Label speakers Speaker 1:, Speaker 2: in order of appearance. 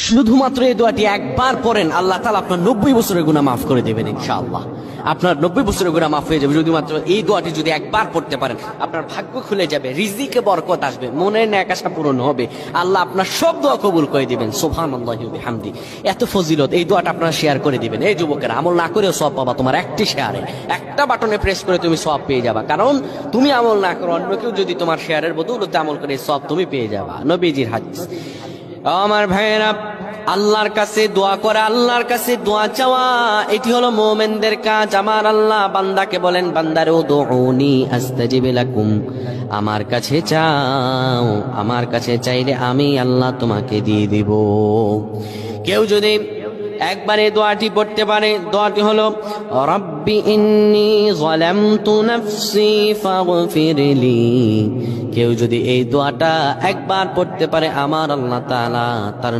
Speaker 1: শুধুমাত্র এই দোয়াটি একবার পড়েন, আল্লাহ তাআলা আপনার 90 বছরের গুনাহ মাফ করে দেবেন ইনশাআল্লাহ। আপনার 90 বছরের গুনাহ মাফ হয়ে যাবে শুধুমাত্র এই দোয়াটি যদি একবার পড়তে পারেন। আপনার ভাগ্য খুলে যাবে, রিজিকে বরকত আসবে, মনের ন্যাক আশা পূরণ হবে, আল্লাহ আপনার সব দোয়া কবুল করে দিবেন। সুবহানাল্লাহি ওয়া বিহামদি। এত ফজিলত, এই দোয়াটা আপনারা শেয়ার করে দিবেন। এই যুবকেরা, আমল না করেও সওয়াব পাবা। তোমার একটি শেয়ারে, একটা বাটনে প্রেস করে তুমি সওয়াব পেয়ে যাবা। কারণ তুমি আমল না করো, অন্য কেউ যদি তোমার শেয়ারের বদৌলতে আমল করে, সওয়াব তুমি পেয়ে যাবা। নবীজির হাদিস। আমার ভাইয়েরা, আল্লাহর কাছে দোয়া করা, আল্লাহর কাছে দোয়া চাওয়া, এটি হলো মুমিনদের কাজ। আমার আল্লাহ বান্দাকে বলেন, বান্দারে উদউনি আস্তাজিব লাকুম, আমার কাছে চাও, আমার কাছে চাইলে আমি আল্লাহ তোমাকে দিয়ে দিব। কেউ যদি একবার এই দোয়াটি পড়তে পারে, দোয়াটি হলো রব্বি ইন্নী যালামতু নাফসি ফাগফিরলি। কেউ যদি এই দোয়াটা একবার পড়তে পারে, আমার আল্লাহ তাআলা তার